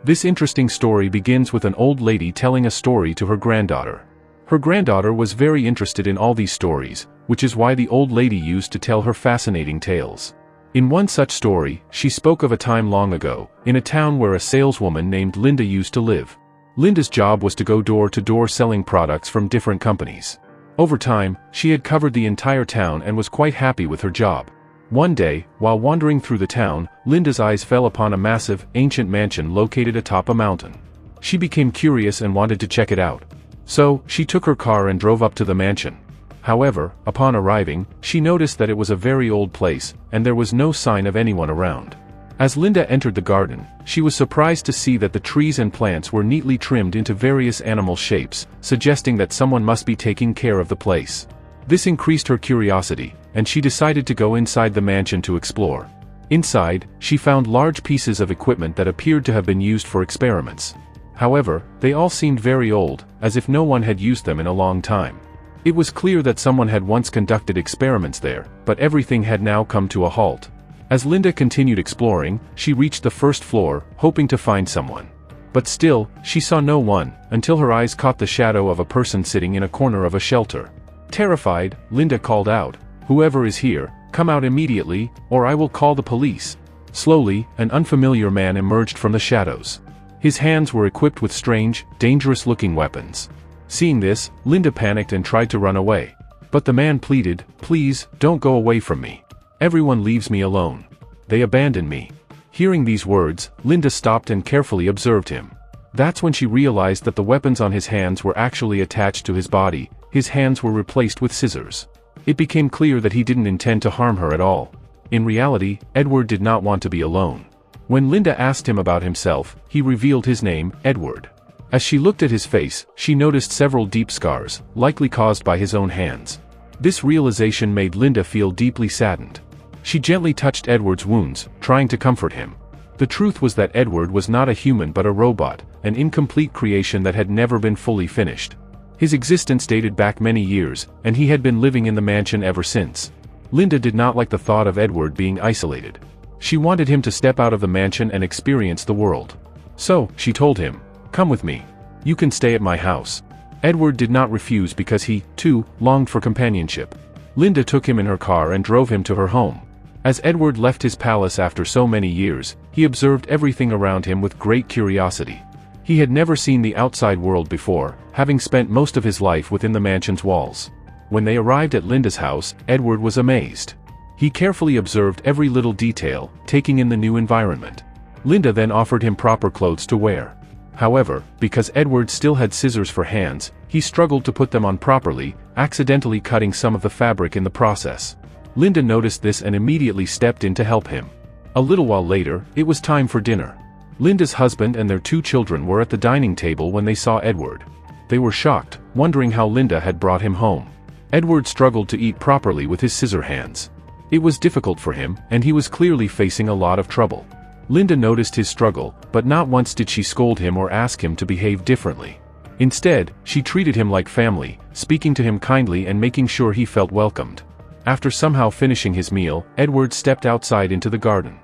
This interesting story begins with an old lady telling a story to her granddaughter. Her granddaughter was very interested in all these stories, which is why the old lady used to tell her fascinating tales. In one such story, she spoke of a time long ago, in a town where a saleswoman named Linda used to live. Linda's job was to go door to door selling products from different companies. Over time, she had covered the entire town and was quite happy with her job. One day, while wandering through the town, Linda's eyes fell upon a massive, ancient mansion located atop a mountain. She became curious and wanted to check it out. So, she took her car and drove up to the mansion. However, upon arriving, she noticed that it was a very old place, and there was no sign of anyone around. As Linda entered the garden, she was surprised to see that the trees and plants were neatly trimmed into various animal shapes, suggesting that someone must be taking care of the place. This increased her curiosity, and she decided to go inside the mansion to explore. Inside, she found large pieces of equipment that appeared to have been used for experiments. However, they all seemed very old, as if no one had used them in a long time. It was clear that someone had once conducted experiments there, but everything had now come to a halt. As Linda continued exploring, she reached the first floor, hoping to find someone. But still, she saw no one, until her eyes caught the shadow of a person sitting in a corner of a shelter. Terrified, Linda called out, "Whoever is here, come out immediately, or I will call the police." Slowly, an unfamiliar man emerged from the shadows. His hands were equipped with strange, dangerous-looking weapons. Seeing this, Linda panicked and tried to run away. But the man pleaded, "Please, don't go away from me. Everyone leaves me alone. They abandon me." Hearing these words, Linda stopped and carefully observed him. That's when she realized that the weapons on his hands were actually attached to his body. His hands were replaced with scissors. It became clear that he didn't intend to harm her at all. In reality, Edward did not want to be alone. When Linda asked him about himself, he revealed his name, Edward. As she looked at his face, she noticed several deep scars, likely caused by his own hands. This realization made Linda feel deeply saddened. She gently touched Edward's wounds, trying to comfort him. The truth was that Edward was not a human but a robot, an incomplete creation that had never been fully finished. His existence dated back many years, and he had been living in the mansion ever since. Linda did not like the thought of Edward being isolated. She wanted him to step out of the mansion and experience the world. So, she told him, "Come with me. You can stay at my house." Edward did not refuse because he, too, longed for companionship. Linda took him in her car and drove him to her home. As Edward left his palace after so many years, he observed everything around him with great curiosity. He had never seen the outside world before, having spent most of his life within the mansion's walls. When they arrived at Linda's house, Edward was amazed. He carefully observed every little detail, taking in the new environment. Linda then offered him proper clothes to wear. However, because Edward still had scissors for hands, he struggled to put them on properly, accidentally cutting some of the fabric in the process. Linda noticed this and immediately stepped in to help him. A little while later, it was time for dinner. Linda's husband and their 2 children were at the dining table when they saw Edward. They were shocked, wondering how Linda had brought him home. Edward struggled to eat properly with his scissor hands. It was difficult for him, and he was clearly facing a lot of trouble. Linda noticed his struggle, but not once did she scold him or ask him to behave differently. Instead, she treated him like family, speaking to him kindly and making sure he felt welcomed. After somehow finishing his meal, Edward stepped outside into the garden.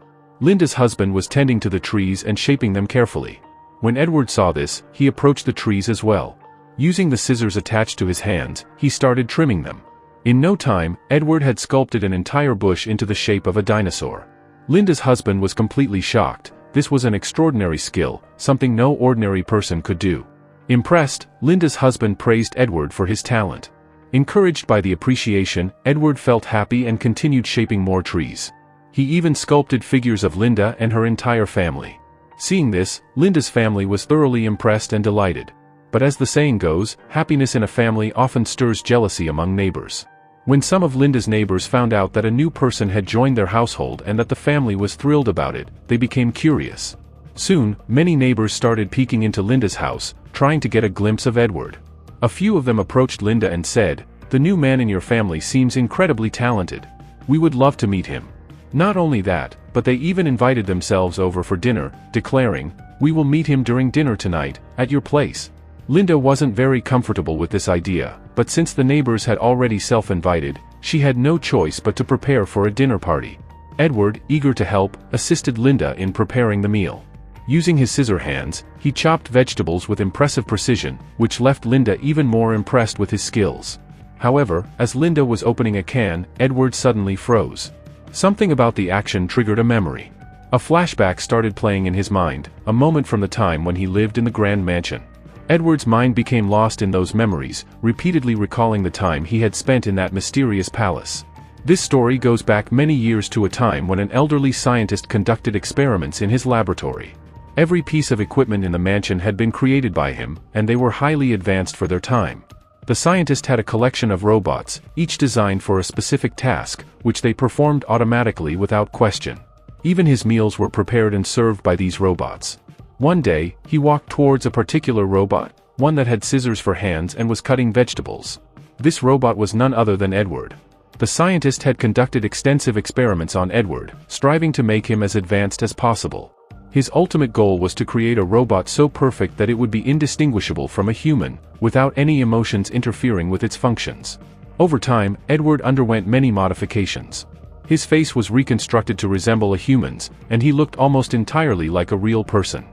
Linda's husband was tending to the trees and shaping them carefully. When Edward saw this, he approached the trees as well. Using the scissors attached to his hands, he started trimming them. In no time, Edward had sculpted an entire bush into the shape of a dinosaur. Linda's husband was completely shocked. This was an extraordinary skill, something no ordinary person could do. Impressed, Linda's husband praised Edward for his talent. Encouraged by the appreciation, Edward felt happy and continued shaping more trees. He even sculpted figures of Linda and her entire family. Seeing this, Linda's family was thoroughly impressed and delighted. But as the saying goes, happiness in a family often stirs jealousy among neighbors. When some of Linda's neighbors found out that a new person had joined their household and that the family was thrilled about it, they became curious. Soon, many neighbors started peeking into Linda's house, trying to get a glimpse of Edward. A few of them approached Linda and said, "The new man in your family seems incredibly talented. We would love to meet him." Not only that, but they even invited themselves over for dinner, declaring, "We will meet him during dinner tonight, at your place." Linda wasn't very comfortable with this idea, but since the neighbors had already self-invited, she had no choice but to prepare for a dinner party. Edward, eager to help, assisted Linda in preparing the meal. Using his scissor hands, he chopped vegetables with impressive precision, which left Linda even more impressed with his skills. However, as Linda was opening a can, Edward suddenly froze. Something about the action triggered a memory. A flashback started playing in his mind, a moment from the time when he lived in the grand mansion. Edward's mind became lost in those memories, repeatedly recalling the time he had spent in that mysterious palace. This story goes back many years to a time when an elderly scientist conducted experiments in his laboratory. Every piece of equipment in the mansion had been created by him, and they were highly advanced for their time. The scientist had a collection of robots, each designed for a specific task, which they performed automatically without question. Even his meals were prepared and served by these robots. One day, he walked towards a particular robot, one that had scissors for hands and was cutting vegetables. This robot was none other than Edward. The scientist had conducted extensive experiments on Edward, striving to make him as advanced as possible. His ultimate goal was to create a robot so perfect that it would be indistinguishable from a human, without any emotions interfering with its functions. Over time, Edward underwent many modifications. His face was reconstructed to resemble a human's, and he looked almost entirely like a real person.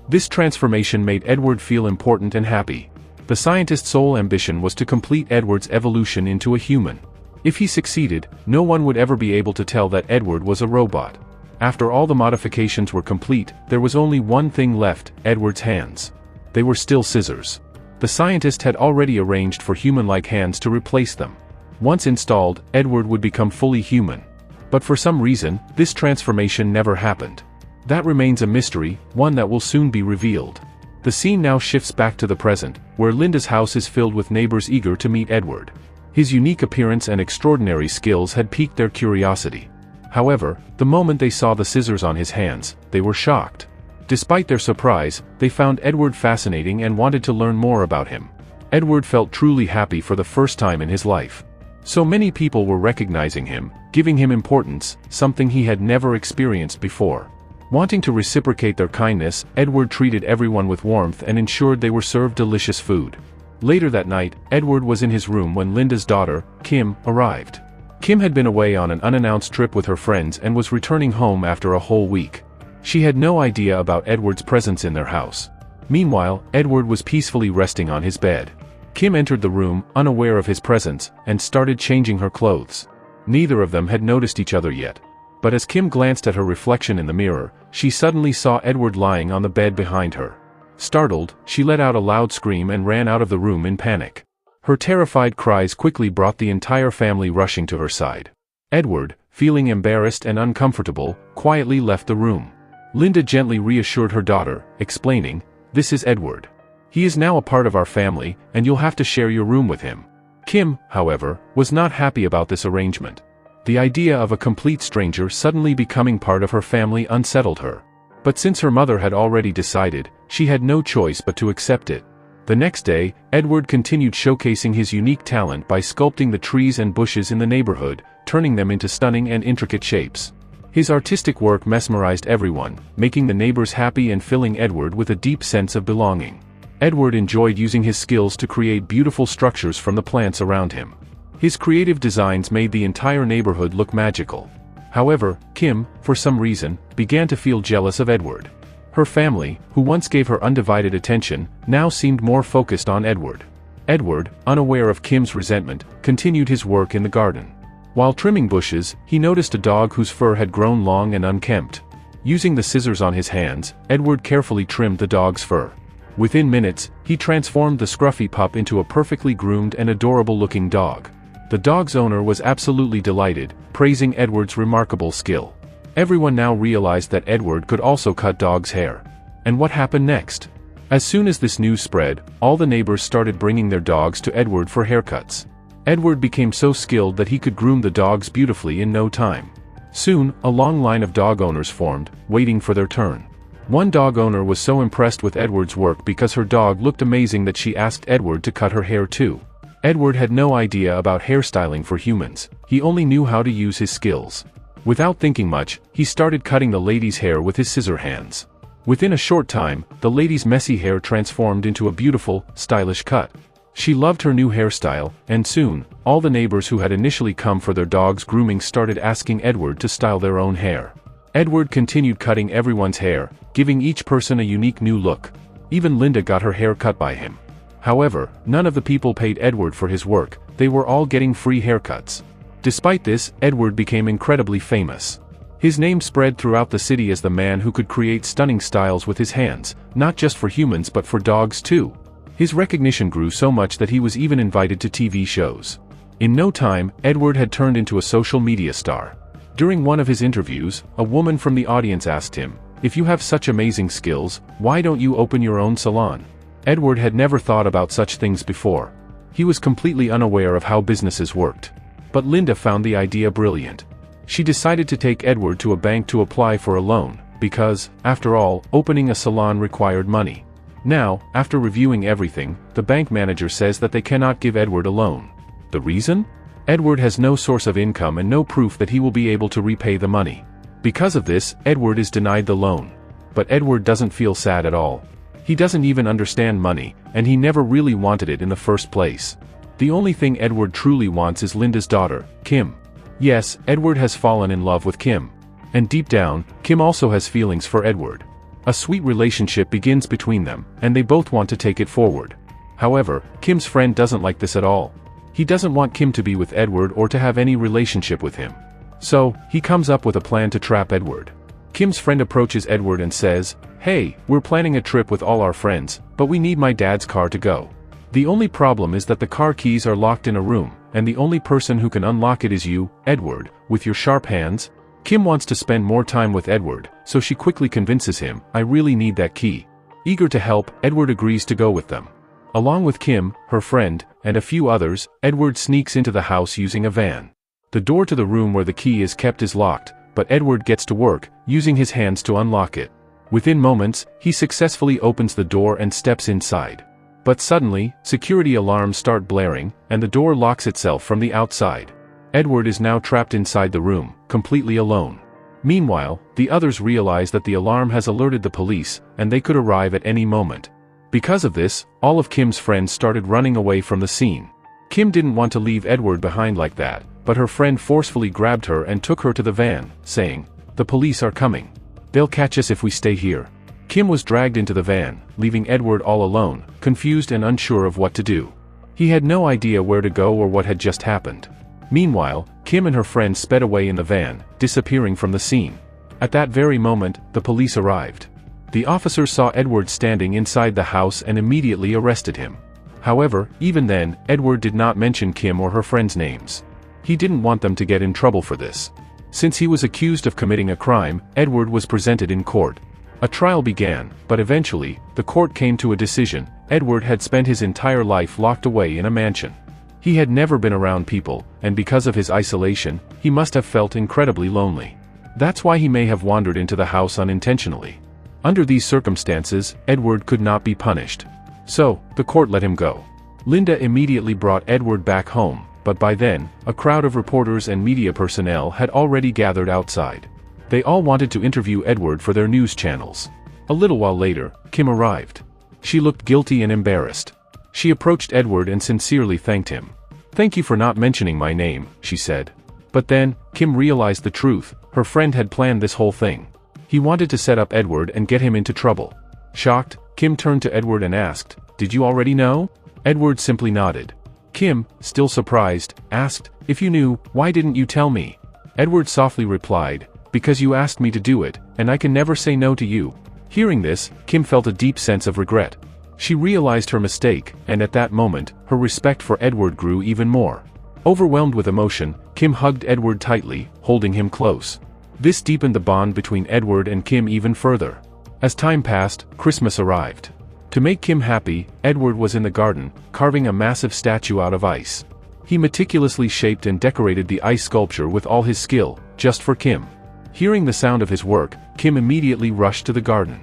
This transformation made Edward feel important and happy. The scientist's sole ambition was to complete Edward's evolution into a human. If he succeeded, no one would ever be able to tell that Edward was a robot. After all the modifications were complete, there was only one thing left: Edward's hands. They were still scissors. The scientist had already arranged for human-like hands to replace them. Once installed, Edward would become fully human. But for some reason, this transformation never happened. That remains a mystery, one that will soon be revealed. The scene now shifts back to the present, where Linda's house is filled with neighbors eager to meet Edward. His unique appearance and extraordinary skills had piqued their curiosity. However, the moment they saw the scissors on his hands, they were shocked. Despite their surprise, they found Edward fascinating and wanted to learn more about him. Edward felt truly happy for the first time in his life. So many people were recognizing him, giving him importance, something he had never experienced before. Wanting to reciprocate their kindness, Edward treated everyone with warmth and ensured they were served delicious food. Later that night, Edward was in his room when Linda's daughter, Kim, arrived. Kim had been away on an unannounced trip with her friends and was returning home after a whole week. She had no idea about Edward's presence in their house. Meanwhile, Edward was peacefully resting on his bed. Kim entered the room, unaware of his presence, and started changing her clothes. Neither of them had noticed each other yet. But as Kim glanced at her reflection in the mirror, she suddenly saw Edward lying on the bed behind her. Startled, she let out a loud scream and ran out of the room in panic. Her terrified cries quickly brought the entire family rushing to her side. Edward, feeling embarrassed and uncomfortable, quietly left the room. Linda gently reassured her daughter, explaining, "This is Edward. He is now a part of our family, and you'll have to share your room with him." Kim, however, was not happy about this arrangement. The idea of a complete stranger suddenly becoming part of her family unsettled her. But since her mother had already decided, she had no choice but to accept it. The next day, Edward continued showcasing his unique talent by sculpting the trees and bushes in the neighborhood, turning them into stunning and intricate shapes. His artistic work mesmerized everyone, making the neighbors happy and filling Edward with a deep sense of belonging. Edward enjoyed using his skills to create beautiful structures from the plants around him. His creative designs made the entire neighborhood look magical. However, Kim, for some reason, began to feel jealous of Edward. Her family, who once gave her undivided attention, now seemed more focused on Edward. Edward, unaware of Kim's resentment, continued his work in the garden. While trimming bushes, he noticed a dog whose fur had grown long and unkempt. Using the scissors on his hands, Edward carefully trimmed the dog's fur. Within minutes, he transformed the scruffy pup into a perfectly groomed and adorable-looking dog. The dog's owner was absolutely delighted, praising Edward's remarkable skill. Everyone now realized that Edward could also cut dogs' hair. And what happened next? As soon as this news spread, all the neighbors started bringing their dogs to Edward for haircuts. Edward became so skilled that he could groom the dogs beautifully in no time. Soon, a long line of dog owners formed, waiting for their turn. One dog owner was so impressed with Edward's work because her dog looked amazing that she asked Edward to cut her hair too. Edward had no idea about hairstyling for humans, he only knew how to use his skills. Without thinking much, he started cutting the lady's hair with his scissor hands. Within a short time, the lady's messy hair transformed into a beautiful, stylish cut. She loved her new hairstyle, and soon, all the neighbors who had initially come for their dogs' grooming started asking Edward to style their own hair. Edward continued cutting everyone's hair, giving each person a unique new look. Even Linda got her hair cut by him. However, none of the people paid Edward for his work, they were all getting free haircuts. Despite this, Edward became incredibly famous. His name spread throughout the city as the man who could create stunning styles with his hands, not just for humans but for dogs too. His recognition grew so much that he was even invited to TV shows. In no time, Edward had turned into a social media star. During one of his interviews, a woman from the audience asked him, "If you have such amazing skills, why don't you open your own salon?" Edward had never thought about such things before. He was completely unaware of how businesses worked. But Linda found the idea brilliant. She decided to take Edward to a bank to apply for a loan, because, after all, opening a salon required money. Now, after reviewing everything, the bank manager says that they cannot give Edward a loan. The reason? Edward has no source of income and no proof that he will be able to repay the money. Because of this, Edward is denied the loan. But Edward doesn't feel sad at all. He doesn't even understand money, and he never really wanted it in the first place. The only thing Edward truly wants is Linda's daughter, Kim. Yes, Edward has fallen in love with Kim. And deep down, Kim also has feelings for Edward. A sweet relationship begins between them, and they both want to take it forward. However, Kim's friend doesn't like this at all. He doesn't want Kim to be with Edward or to have any relationship with him. So, he comes up with a plan to trap Edward. Kim's friend approaches Edward and says, "Hey, we're planning a trip with all our friends, but we need my dad's car to go. The only problem is that the car keys are locked in a room, and the only person who can unlock it is you, Edward, with your sharp hands." Kim wants to spend more time with Edward, so she quickly convinces him, "I really need that key." Eager to help, Edward agrees to go with them. Along with Kim, her friend, and a few others, Edward sneaks into the house using a van. The door to the room where the key is kept is locked, but Edward gets to work, using his hands to unlock it. Within moments, he successfully opens the door and steps inside. But suddenly, security alarms start blaring, and the door locks itself from the outside. Edward is now trapped inside the room, completely alone. Meanwhile, the others realize that the alarm has alerted the police, and they could arrive at any moment. Because of this, all of Kim's friends started running away from the scene. Kim didn't want to leave Edward behind like that, but her friend forcefully grabbed her and took her to the van, saying, "The police are coming. They'll catch us if we stay here." Kim was dragged into the van, leaving Edward all alone, confused and unsure of what to do. He had no idea where to go or what had just happened. Meanwhile, Kim and her friend sped away in the van, disappearing from the scene. At that very moment, the police arrived. The officers saw Edward standing inside the house and immediately arrested him. However, even then, Edward did not mention Kim or her friends' names. He didn't want them to get in trouble for this. Since he was accused of committing a crime, Edward was presented in court. A trial began, but eventually, the court came to a decision. Edward had spent his entire life locked away in a mansion. He had never been around people, and because of his isolation, he must have felt incredibly lonely. That's why he may have wandered into the house unintentionally. Under these circumstances, Edward could not be punished. So, the court let him go. Linda immediately brought Edward back home, but by then, a crowd of reporters and media personnel had already gathered outside. They all wanted to interview Edward for their news channels. A little while later, Kim arrived. She looked guilty and embarrassed. She approached Edward and sincerely thanked him. "Thank you for not mentioning my name," she said. But then, Kim realized the truth. Her friend had planned this whole thing. He wanted to set up Edward and get him into trouble. Shocked, Kim turned to Edward and asked, "Did you already know?" Edward simply nodded. Kim, still surprised, asked, "If you knew, why didn't you tell me?" Edward softly replied, "Because you asked me to do it, and I can never say no to you." Hearing this, Kim felt a deep sense of regret. She realized her mistake, and at that moment, her respect for Edward grew even more. Overwhelmed with emotion, Kim hugged Edward tightly, holding him close. This deepened the bond between Edward and Kim even further. As time passed, Christmas arrived. To make Kim happy, Edward was in the garden, carving a massive statue out of ice. He meticulously shaped and decorated the ice sculpture with all his skill, just for Kim. Hearing the sound of his work, Kim immediately rushed to the garden.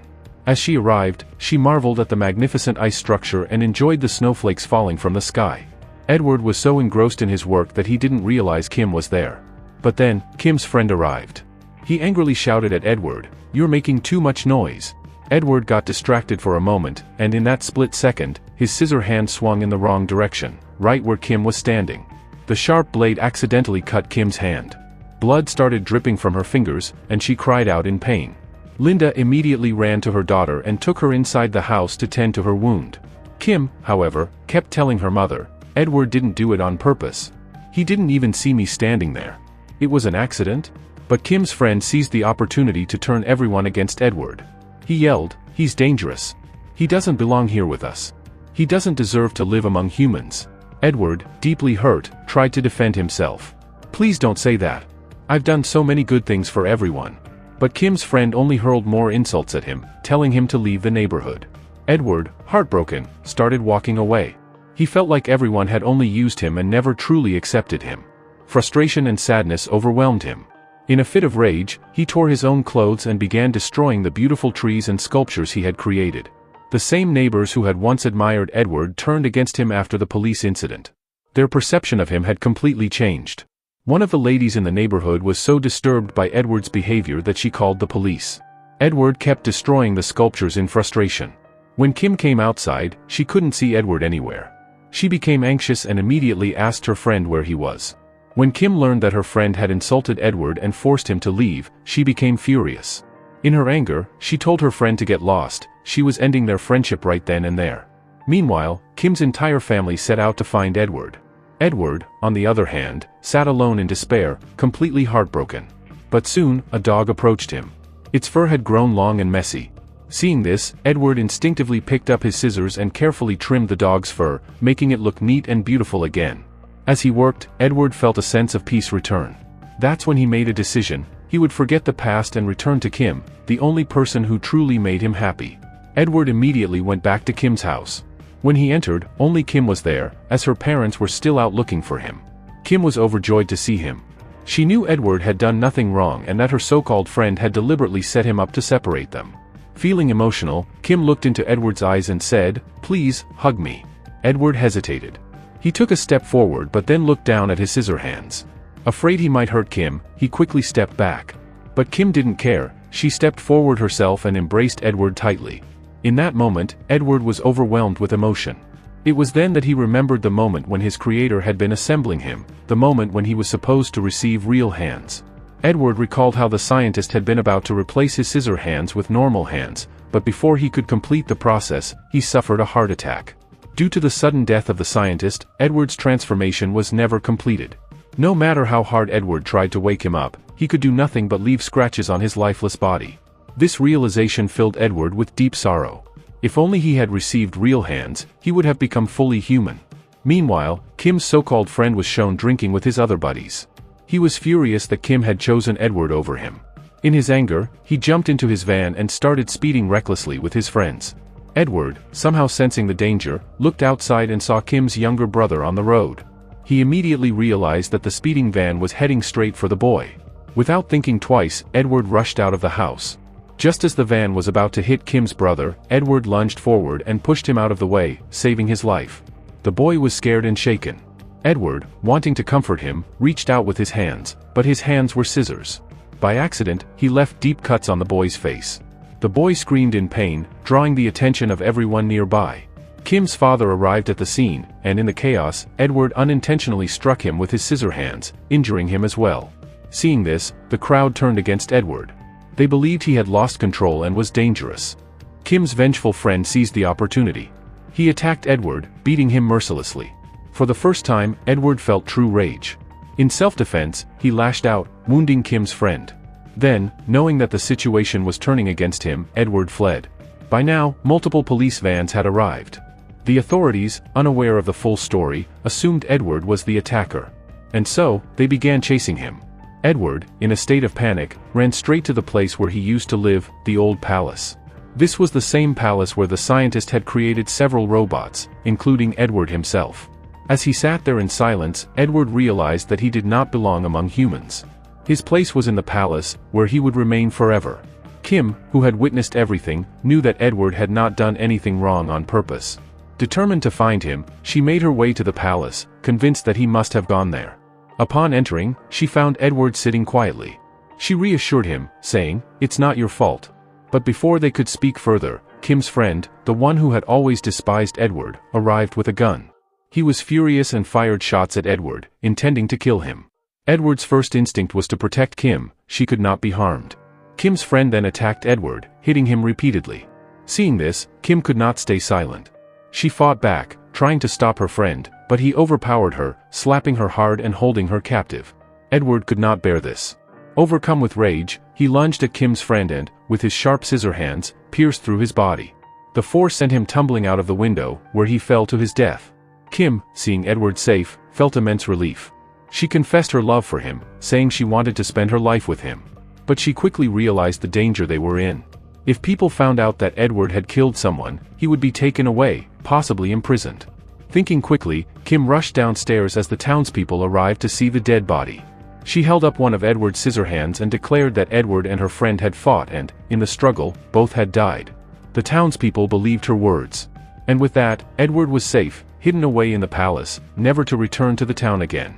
As she arrived, she marveled at the magnificent ice structure and enjoyed the snowflakes falling from the sky. Edward was so engrossed in his work that he didn't realize Kim was there. But then, Kim's friend arrived. He angrily shouted at Edward, "You're making too much noise." Edward got distracted for a moment, and in that split second, his scissor hand swung in the wrong direction, right where Kim was standing. The sharp blade accidentally cut Kim's hand. Blood started dripping from her fingers, and she cried out in pain. Linda immediately ran to her daughter and took her inside the house to tend to her wound. Kim, however, kept telling her mother, "Edward didn't do it on purpose. He didn't even see me standing there. It was an accident." But Kim's friend seized the opportunity to turn everyone against Edward. He yelled, "He's dangerous. He doesn't belong here with us. He doesn't deserve to live among humans." Edward, deeply hurt, tried to defend himself. "Please don't say that. I've done so many good things for everyone." But Kim's friend only hurled more insults at him, telling him to leave the neighborhood. Edward, heartbroken, started walking away. He felt like everyone had only used him and never truly accepted him. Frustration and sadness overwhelmed him. In a fit of rage, he tore his own clothes and began destroying the beautiful trees and sculptures he had created. The same neighbors who had once admired Edward turned against him after the police incident. Their perception of him had completely changed. One of the ladies in the neighborhood was so disturbed by Edward's behavior that she called the police. Edward kept destroying the sculptures in frustration. When Kim came outside, she couldn't see Edward anywhere. She became anxious and immediately asked her friend where he was. When Kim learned that her friend had insulted Edward and forced him to leave, she became furious. In her anger, she told her friend to get lost. She was ending their friendship right then and there. Meanwhile, Kim's entire family set out to find Edward. Edward, on the other hand, sat alone in despair, completely heartbroken. But soon, a dog approached him. Its fur had grown long and messy. Seeing this, Edward instinctively picked up his scissors and carefully trimmed the dog's fur, making it look neat and beautiful again. As he worked, Edward felt a sense of peace return. That's when he made a decision. He would forget the past and return to Kim, the only person who truly made him happy. Edward immediately went back to Kim's house. When he entered, only Kim was there, as her parents were still out looking for him. Kim was overjoyed to see him. She knew Edward had done nothing wrong and that her so-called friend had deliberately set him up to separate them. Feeling emotional, Kim looked into Edward's eyes and said, "Please, hug me." Edward hesitated. He took a step forward but then looked down at his scissor hands. Afraid he might hurt Kim, he quickly stepped back. But Kim didn't care. She stepped forward herself and embraced Edward tightly. In that moment, Edward was overwhelmed with emotion. It was then that he remembered the moment when his creator had been assembling him, the moment when he was supposed to receive real hands. Edward recalled how the scientist had been about to replace his scissor hands with normal hands, but before he could complete the process, he suffered a heart attack. Due to the sudden death of the scientist, Edward's transformation was never completed. No matter how hard Edward tried to wake him up, he could do nothing but leave scratches on his lifeless body. This realization filled Edward with deep sorrow. If only he had received real hands, he would have become fully human. Meanwhile, Kim's so-called friend was shown drinking with his other buddies. He was furious that Kim had chosen Edward over him. In his anger, he jumped into his van and started speeding recklessly with his friends. Edward, somehow sensing the danger, looked outside and saw Kim's younger brother on the road. He immediately realized that the speeding van was heading straight for the boy. Without thinking twice, Edward rushed out of the house. Just as the van was about to hit Kim's brother, Edward lunged forward and pushed him out of the way, saving his life. The boy was scared and shaken. Edward, wanting to comfort him, reached out with his hands, but his hands were scissors. By accident, he left deep cuts on the boy's face. The boy screamed in pain, drawing the attention of everyone nearby. Kim's father arrived at the scene, and in the chaos, Edward unintentionally struck him with his scissor hands, injuring him as well. Seeing this, the crowd turned against Edward. They believed he had lost control and was dangerous. Kim's vengeful friend seized the opportunity. He attacked Edward, beating him mercilessly. For the first time, Edward felt true rage. In self-defense, he lashed out, wounding Kim's friend. Then, knowing that the situation was turning against him, Edward fled. By now, multiple police vans had arrived. The authorities, unaware of the full story, assumed Edward was the attacker. And so, they began chasing him. Edward, in a state of panic, ran straight to the place where he used to live, the old palace. This was the same palace where the scientist had created several robots, including Edward himself. As he sat there in silence, Edward realized that he did not belong among humans. His place was in the palace, where he would remain forever. Kim, who had witnessed everything, knew that Edward had not done anything wrong on purpose. Determined to find him, she made her way to the palace, convinced that he must have gone there. Upon entering, she found Edward sitting quietly. She reassured him, saying, "It's not your fault." But before they could speak further, Kim's friend, the one who had always despised Edward, arrived with a gun. He was furious and fired shots at Edward, intending to kill him. Edward's first instinct was to protect Kim. She could not be harmed. Kim's friend then attacked Edward, hitting him repeatedly. Seeing this, Kim could not stay silent. She fought back, trying to stop her friend, but he overpowered her, slapping her hard and holding her captive. Edward could not bear this. Overcome with rage, he lunged at Kim's friend and, with his sharp scissor hands, pierced through his body. The force sent him tumbling out of the window, where he fell to his death. Kim, seeing Edward safe, felt immense relief. She confessed her love for him, saying she wanted to spend her life with him. But she quickly realized the danger they were in. If people found out that Edward had killed someone, he would be taken away, possibly imprisoned. Thinking quickly, Kim rushed downstairs as the townspeople arrived to see the dead body. She held up one of Edward's scissor hands and declared that Edward and her friend had fought and, in the struggle, both had died. The townspeople believed her words. And with that, Edward was safe, hidden away in the palace, never to return to the town again.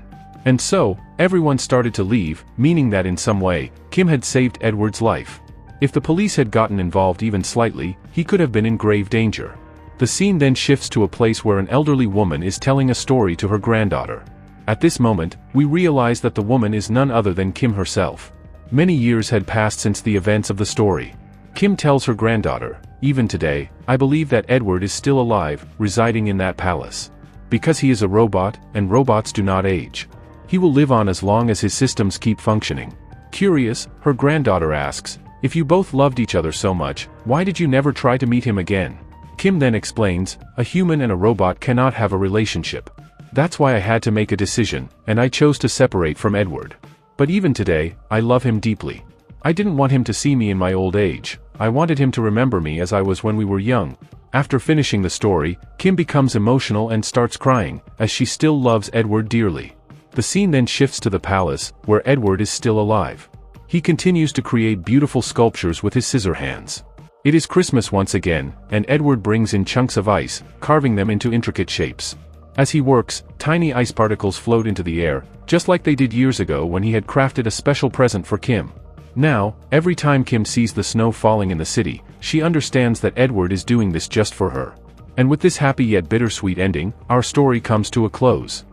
And so, everyone started to leave, meaning that in some way, Kim had saved Edward's life. If the police had gotten involved even slightly, he could have been in grave danger. The scene then shifts to a place where an elderly woman is telling a story to her granddaughter. At this moment, we realize that the woman is none other than Kim herself. Many years had passed since the events of the story. Kim tells her granddaughter, "Even today, I believe that Edward is still alive, residing in that palace. Because he is a robot, and robots do not age. He will live on as long as his systems keep functioning." Curious, her granddaughter asks, "If you both loved each other so much, why did you never try to meet him again?" Kim then explains, "A human and a robot cannot have a relationship. That's why I had to make a decision, and I chose to separate from Edward. But even today, I love him deeply. I didn't want him to see me in my old age. I wanted him to remember me as I was when we were young." After finishing the story, Kim becomes emotional and starts crying, as she still loves Edward dearly. The scene then shifts to the palace, where Edward is still alive. He continues to create beautiful sculptures with his scissor hands. It is Christmas once again, and Edward brings in chunks of ice, carving them into intricate shapes. As he works, tiny ice particles float into the air, just like they did years ago when he had crafted a special present for Kim. Now, every time Kim sees the snow falling in the city, she understands that Edward is doing this just for her. And with this happy yet bittersweet ending, our story comes to a close.